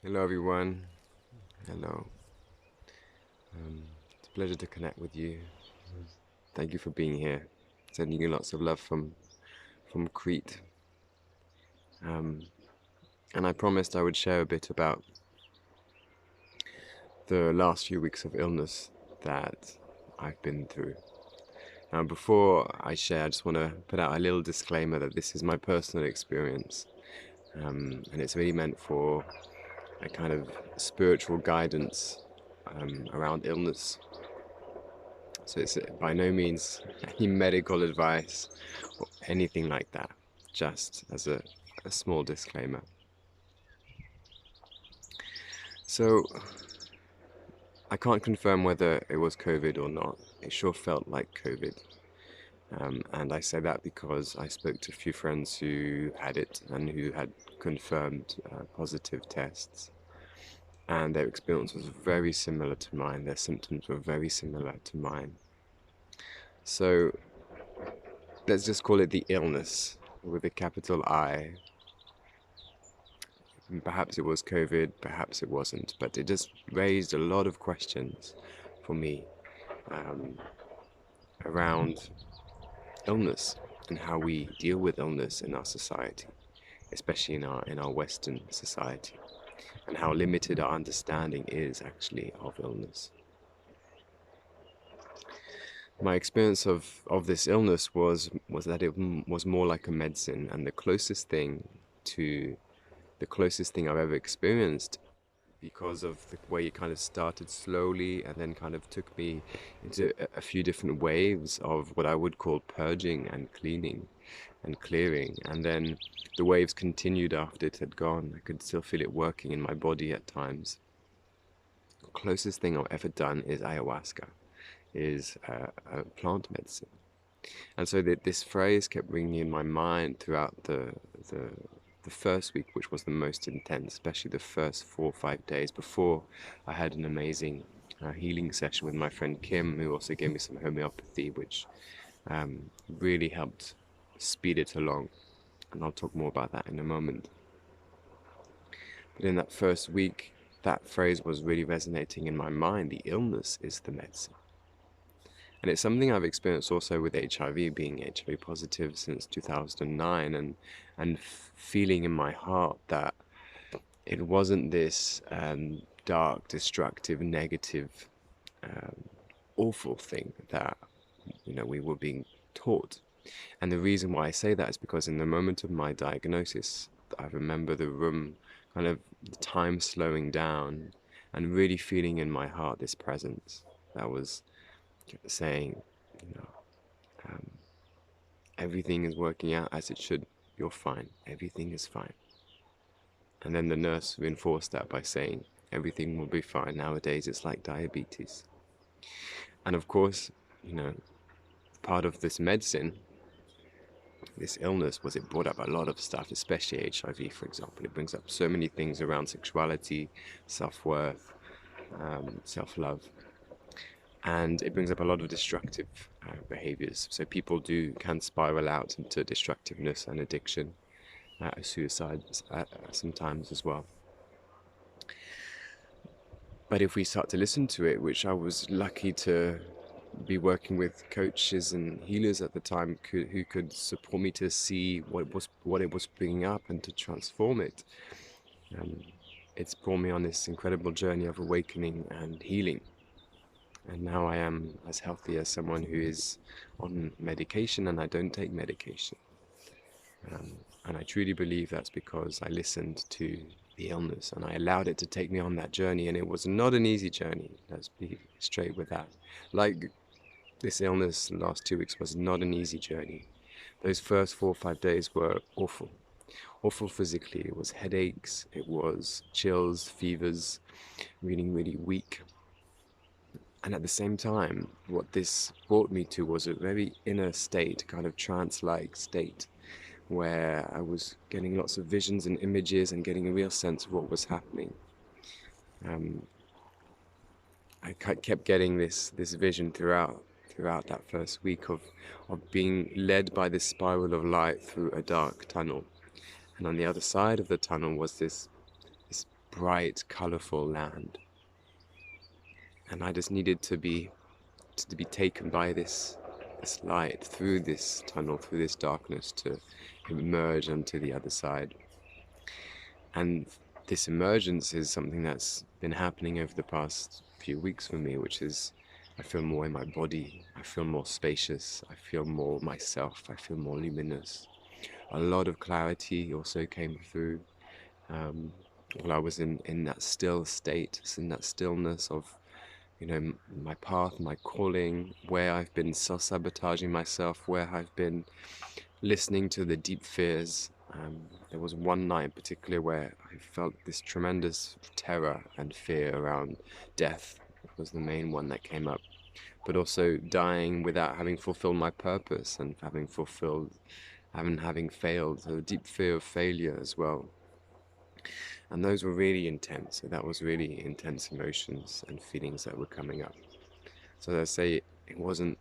Hello everyone. Hello. It's a pleasure to connect with you. Thank you for being here. Sending you lots of love from Crete. Um, and I promised I would share a bit about the last few weeks of illness that I've been through. Now, before I share, I just want to put out a little disclaimer that this is my personal experience, and it's really meant for a kind of spiritual guidance around illness. So it's by no means any medical advice or anything like that, just as a small disclaimer. So I can't confirm whether it was COVID or not. It sure felt like COVID. And I say that because I spoke to a few friends who had it and who had confirmed positive tests. And their experience was very similar to mine. Their symptoms were very similar to mine. So let's just call it the illness with a capital I. Perhaps it was COVID, perhaps it wasn't, but it just raised a lot of questions for me um, around illness and how we deal with illness in our society, especially in our Western society, and how limited our understanding is actually of illness. My experience of this illness was that it was more like a medicine, and the closest thing I've ever experienced, because of the way it kind of started slowly and then kind of took me into a few different waves of what I would call purging and cleaning and clearing. And then the waves continued after it had gone. I could still feel it working in my body at times. The closest thing I've ever done is ayahuasca, is a plant medicine. And so this phrase kept ringing in my mind throughout the the first week, which was the most intense, especially the first 4 or 5 days before I had an amazing healing session with my friend Kim, who also gave me some homeopathy, which really helped speed it along. And I'll talk more about that in a moment. But in that first week, that phrase was really resonating in my mind. The illness is the medicine. And it's something I've experienced also with HIV, being HIV positive since 2009, and feeling in my heart that it wasn't this dark, destructive, negative, um, awful thing that we were being taught. And the reason why I say that is because in the moment of my diagnosis, I remember the room, kind of the time slowing down, and really feeling in my heart this presence that was saying, you know, um, everything is working out as it should. You're fine. Everything is fine. And then the nurse reinforced that by saying, everything will be fine. Nowadays, it's like diabetes. And of course, you know, part of this medicine, this illness, was it brought up a lot of stuff, especially HIV, for example. It brings up so many things around sexuality, self-worth, self-love. And it brings up a lot of destructive behaviors. So people can spiral out into destructiveness and addiction, suicide sometimes as well. But if we start to listen to it, which I was lucky to be working with coaches and healers at the time who could support me to see what it was bringing up and to transform it. Um, it's brought me on this incredible journey of awakening and healing. And now I am as healthy as someone who is on medication, and I don't take medication. And I truly believe that's because I listened to the illness and I allowed it to take me on that journey. And it was not an easy journey. Let's be straight with that. Like this illness the last 2 weeks was not an easy journey. Those first 4 or 5 days were awful. Awful physically. It was headaches, it was chills, fevers, feeling really weak. And at the same time, what this brought me to was a very inner state, kind of trance-like state, where I was getting lots of visions and images and getting a real sense of what was happening. Um, I kept getting this vision throughout that first week of being led by this spiral of light through a dark tunnel, and on the other side of the tunnel was this bright, colorful land. And I just needed to be taken by this light through this tunnel, through this darkness, to emerge onto the other side. And this emergence is something that's been happening over the past few weeks for me, which is I feel more in my body, I feel more spacious, I feel more myself, I feel more luminous. A lot of clarity also came through um, while I was in that still state, in that stillness of, my path, my calling, where I've been self-sabotaging myself, where I've been listening to the deep fears. There was one night in particular where I felt this tremendous terror and fear around death. It was the main one that came up, but also dying without having fulfilled my purpose and having failed. So a deep fear of failure as well. And those were really intense. So that was really intense emotions and feelings that were coming up. So I say it wasn't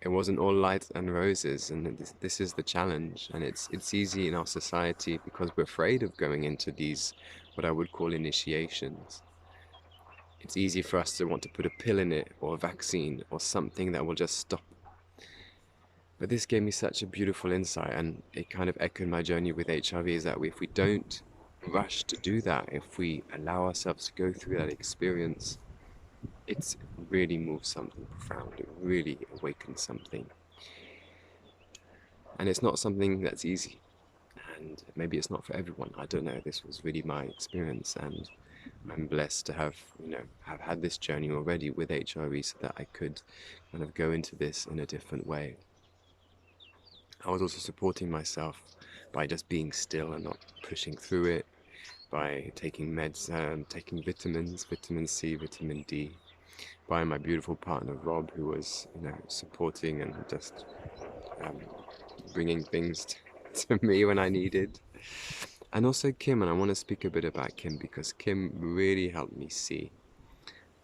all light and roses, and this is the challenge. And it's easy in our society because we're afraid of going into these what I would call initiations. It's easy for us to want to put a pill in it or a vaccine or something that will just stop. But this gave me such a beautiful insight, and it kind of echoed my journey with HIV, is that if we don't rush to do that, if we allow ourselves to go through that experience, it's really moves something profound. It really awakens something. And it's not something that's easy. And maybe it's not for everyone. I don't know. This was really my experience, and I'm blessed to have had this journey already with HIV, so that I could kind of go into this in a different way. I was also supporting myself by just being still and not pushing through it, by taking meds, taking vitamins, vitamin C, vitamin D, by my beautiful partner Rob, who was, supporting and just um, bringing things to me when I needed. And also Kim, and I want to speak a bit about Kim because Kim really helped me see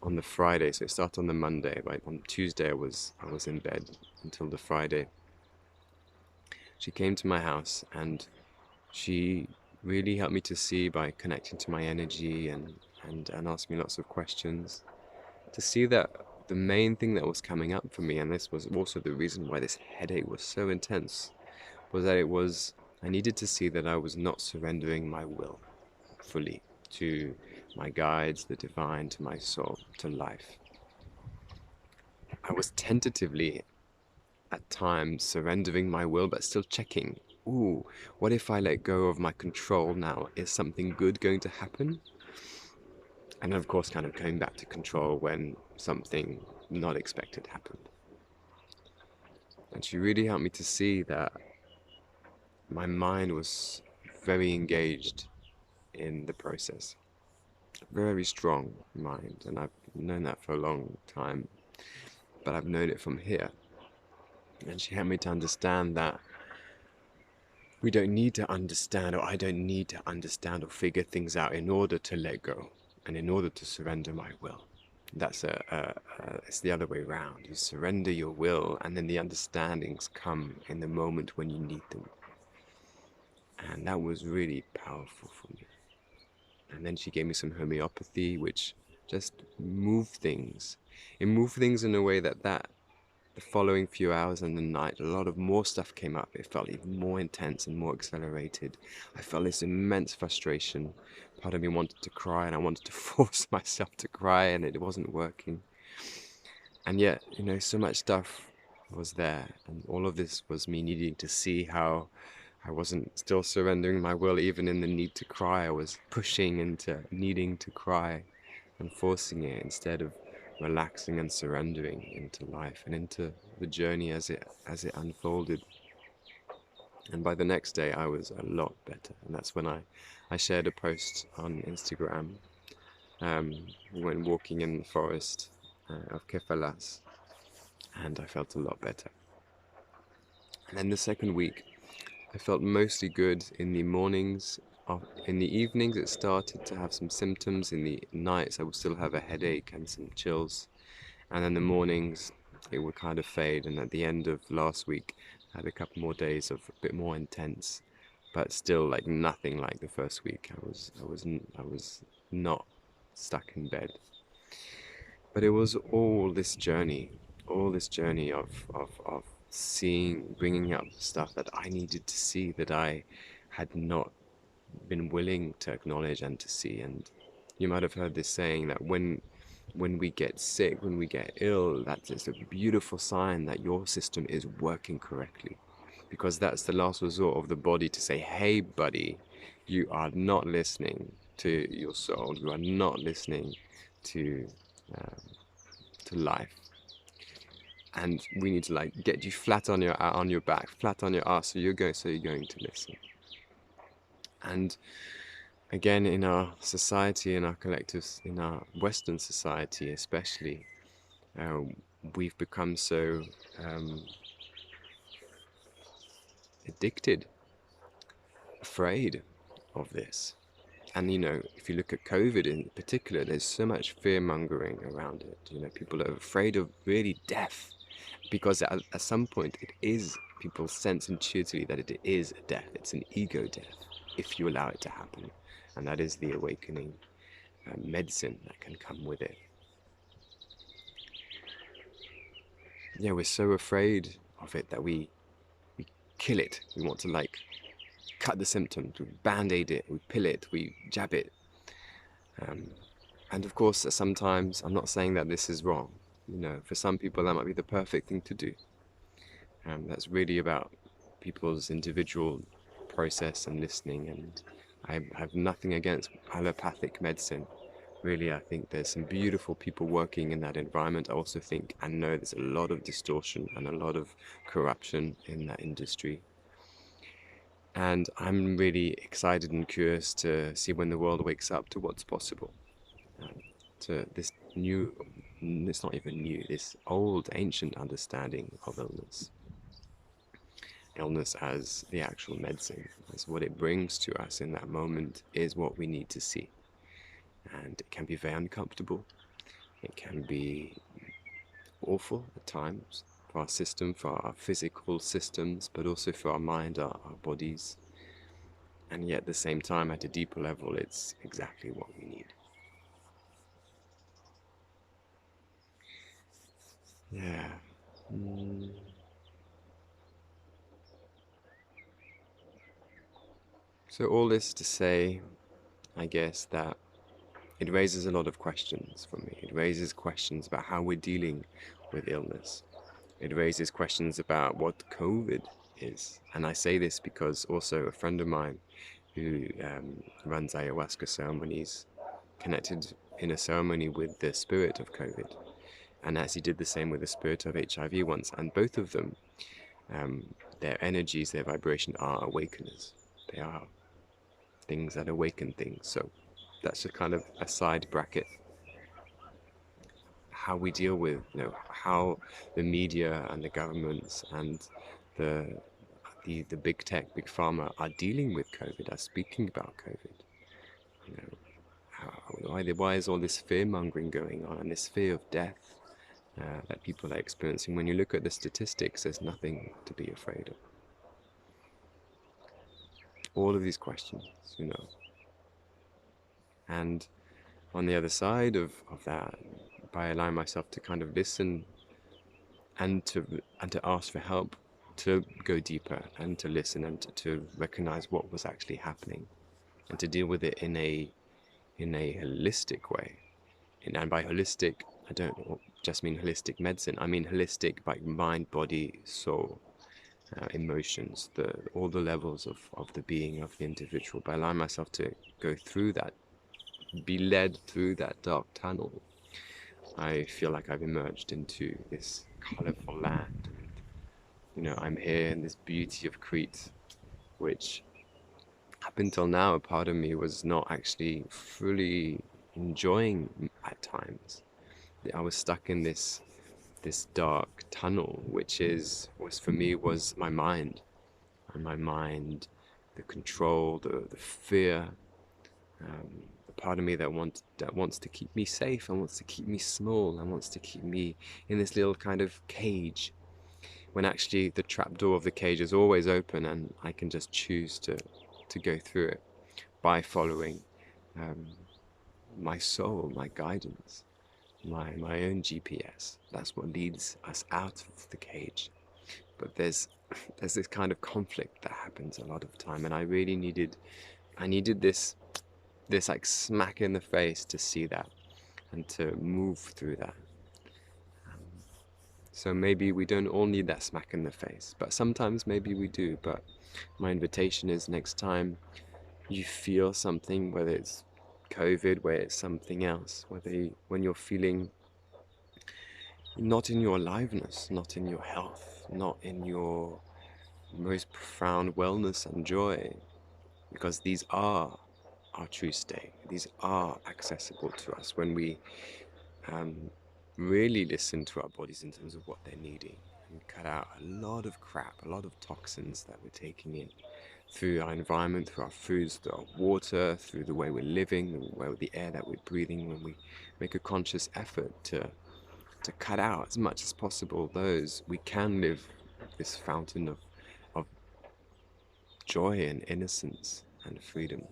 on the Friday. So it started on the Monday, right? On Tuesday I was in bed until the Friday. She came to my house and she really helped me to see by connecting to my energy and asked me lots of questions to see that the main thing that was coming up for me, and this was also the reason why this headache was so intense, was that I needed to see that I was not surrendering my will fully to my guides, the divine, to my soul, to life. I was tentatively at times surrendering my will, but still checking. Ooh, what if I let go of my control now? Is something good going to happen? And then, of course, kind of coming back to control when something not expected happened. And she really helped me to see that my mind was very engaged in the process. Very strong mind, and I've known that for a long time, but I've known it from here. And she helped me to understand that we don't need to understand, or I don't need to understand or figure things out in order to let go and in order to surrender my will. It's the other way around. You surrender your will, and then the understandings come in the moment when you need them. And that was really powerful for me. And then she gave me some homeopathy, which just moved things. It moved things in a way that the following few hours and the night, a lot of more stuff came up. It felt even more intense and more accelerated. I felt this immense frustration. Part of me wanted to cry, and I wanted to force myself to cry, and it wasn't working. And yet, so much stuff was there, and all of this was me needing to see how I wasn't still surrendering my will, even in the need to cry. I was pushing into needing to cry and forcing it instead of relaxing and surrendering into life and into the journey as it unfolded. And by the next day, I was a lot better, and that's when I shared a post on Instagram. We went walking in the forest of Kefalas, and I felt a lot better. And then the second week, I felt mostly good in the mornings. In the evenings, it started to have some symptoms. In the nights, I would still have a headache and some chills. And in the mornings, it would kind of fade. And at the end of last week, I had a couple more days of a bit more intense, but still like nothing like the first week. I was not stuck in bed. But it was all this journey of seeing, bringing up stuff that I needed to see, that I had not been willing to acknowledge and to see. And you might have heard this saying that when we get sick, when we get ill, that is a beautiful sign that your system is working correctly. Because that's the last resort of the body to say, hey, buddy, you are not listening to your soul. You are not listening to um, to life. And we need to like get you flat on your back, flat on your ass, so you're going to listen. And again, in our society, in our collectives, in our Western society especially, uh, we've become so addicted, afraid of this. And you know, if you look at COVID in particular, there's so much fear mongering around it. You know, people are afraid of really death because at some point it is, people sense intuitively that it is a death. It's an ego death if you allow it to happen. And that is the awakening medicine that can come with it. Yeah, we're so afraid of it that we kill it. We want to like cut the symptoms, we band-aid it, we pill it, we jab it. And of course, sometimes, I'm not saying that this is wrong. You know, for some people that might be the perfect thing to do. That's really about people's individual process and listening. And I have nothing against allopathic medicine. Really, I think there's some beautiful people working in that environment. I also think and know there's a lot of distortion and a lot of corruption in that industry. And I'm really excited and curious to see when the world wakes up to what's possible. To this new, it's not even new, this old, ancient understanding of illness. Illness as the actual medicine, as what it brings to us in that moment, is what we need to see. And it can be very uncomfortable. It can be awful at times for our system, for our physical systems, but also for our mind, our bodies. And yet at the same time, at a deeper level, it's exactly what we need. Yeah. Mm. So all this to say, I guess, that it raises a lot of questions for me. It raises questions about how we're dealing with illness. It raises questions about what COVID is. And I say this because also a friend of mine who runs ayahuasca ceremonies connected in a ceremony with the spirit of COVID. And as he did the same with the spirit of HIV once. And both of them, their energies, their vibration are awakeners. They are things that awaken things. So that's just kind of a side bracket. How we deal with, you know, how the media and the governments and the the big tech, big pharma are dealing with COVID, are speaking about COVID. You know, why is all this fear mongering going on and this fear of death that people are experiencing? When you look at the statistics, there's nothing to be afraid of. All of these questions, you know. And on the other side of that, by allowing myself to kind of listen and to ask for help, to go deeper and to listen and to recognize what was actually happening, and to deal with it in a holistic way. And by holistic, I don't just mean holistic medicine. I mean holistic, like mind, body, soul, emotions, all the levels of the being of the individual. By allowing myself to go through that, be led through that dark tunnel, I feel like I've emerged into this colorful land. You know, I'm here in this beauty of Crete, which up until now, a part of me was not actually fully enjoying at times. I was stuck in this dark tunnel, which was for me was my mind, and my mind, the control, the fear, the part of me that wants to keep me safe and wants to keep me small and wants to keep me in this little kind of cage, when actually the trapdoor of the cage is always open and I can just choose to go through it by following my soul, my guidance, my own GPS. That's what leads us out of the cage. But there's this kind of conflict that happens a lot of time, and I needed this like smack in the face to see that and to move through that. So maybe we don't all need that smack in the face, but sometimes maybe we do. But my invitation is, next time you feel something, whether it's COVID, whether it's something else, when you're feeling not in your aliveness, not in your health, not in your most profound wellness and joy, because these are our true state. These are accessible to us when we um, really listen to our bodies in terms of what they're needing and cut out a lot of crap, a lot of toxins that we're taking in through our environment, through our foods, through our water, through the way we're living, the air that we're breathing. When we make a conscious effort to cut out as much as possible those, we can live this fountain of joy and innocence and freedom.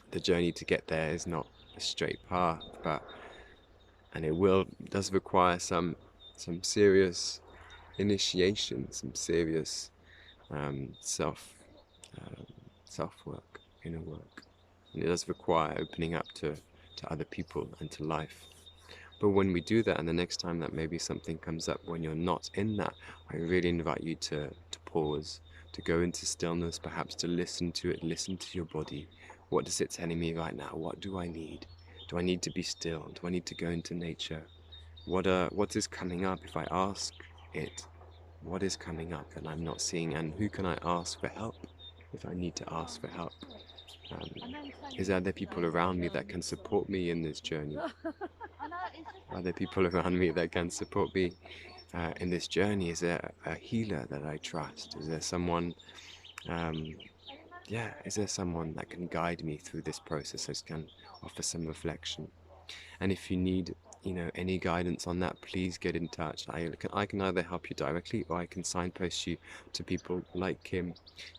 The journey to get there is not a straight path, and does require some serious initiation, some serious self um, self work, inner work, and it does require opening up to other people and to life. But when we do that, and the next time that maybe something comes up when you're not in that, I really invite you to pause, to go into stillness, perhaps to listen to it, listen to your body. What is it telling me right now? What do I need? Do I need to be still? Do I need to go into nature? What is coming up if I ask it? What is coming up that I'm not seeing? And who can I ask for help if I need to ask for help? Um, is there people around me that can support me in this journey? Are there people around me that can support me in this journey? Is there a healer that I trust? Is there someone, um, is there someone that can guide me through this process, that can offer some reflection? And if you need, any guidance on that, please get in touch. I can either help you directly, or I can signpost you to people like Kim,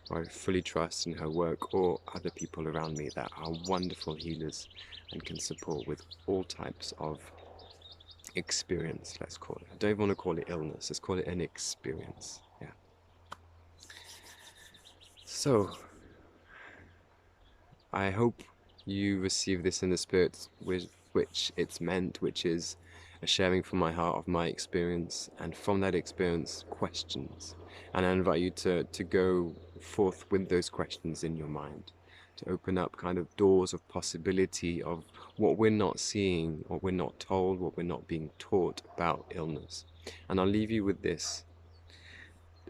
who I fully trust in her work, or other people around me that are wonderful healers and can support with all types of experience, let's call it. I don't even want to call it illness, let's call it an experience. Yeah. So, I hope you receive this in the spirit with which it's meant, which is a sharing from my heart of my experience, and from that experience, questions. And I invite you to go forth with those questions in your mind, to open up kind of doors of possibility of what we're not seeing, what we're not told, what we're not being taught about illness. And I'll leave you with this.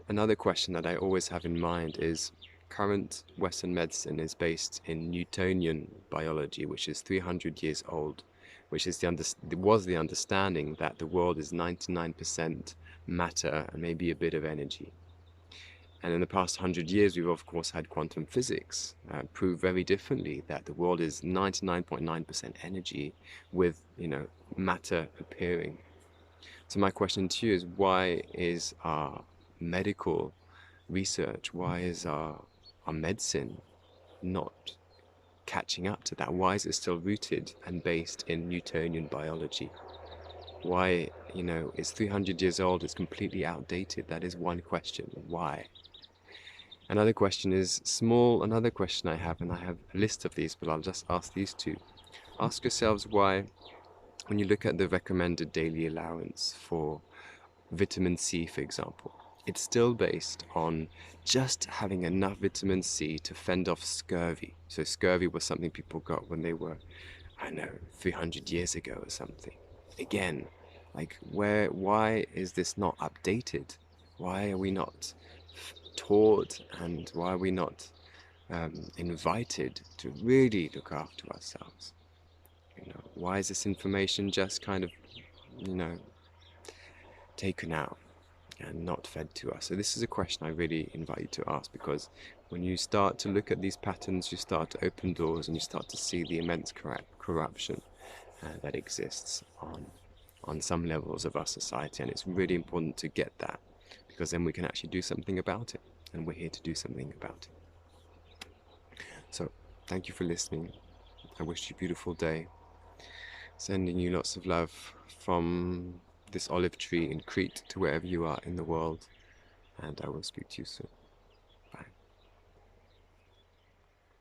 Another question that I always have in mind is, current Western medicine is based in Newtonian biology, which is 300 years old, which is was the understanding that the world is 99% matter and maybe a bit of energy. And in the past 100 years, we've of course had quantum physics prove very differently, that the world is 99.9% energy with, matter appearing. So my question to you is, why is our medical research, why is our medicine not catching up to that? Why is it still rooted and based in Newtonian biology? Why, it's 300 years old, it's completely outdated? That is one question. Why? Another question is small, another question I have, and I have a list of these, but I'll just ask these two. Ask yourselves why, when you look at the recommended daily allowance for vitamin C, for example, it's still based on just having enough vitamin C to fend off scurvy. So scurvy was something people got when they were, I don't know, 300 years ago or something. Again, like why is this not updated? Why are we not taught, and why are we not invited to really look after ourselves? Why is this information just kind of, taken out and not fed to us? So this is a question I really invite you to ask, because when you start to look at these patterns, you start to open doors and you start to see the immense corruption that exists on some levels of our society. And it's really important to get that, because then we can actually do something about it, and we're here to do something about it. So thank you for listening. I wish you a beautiful day. Sending you lots of love from this olive tree in Crete to wherever you are in the world. And I will speak to you soon.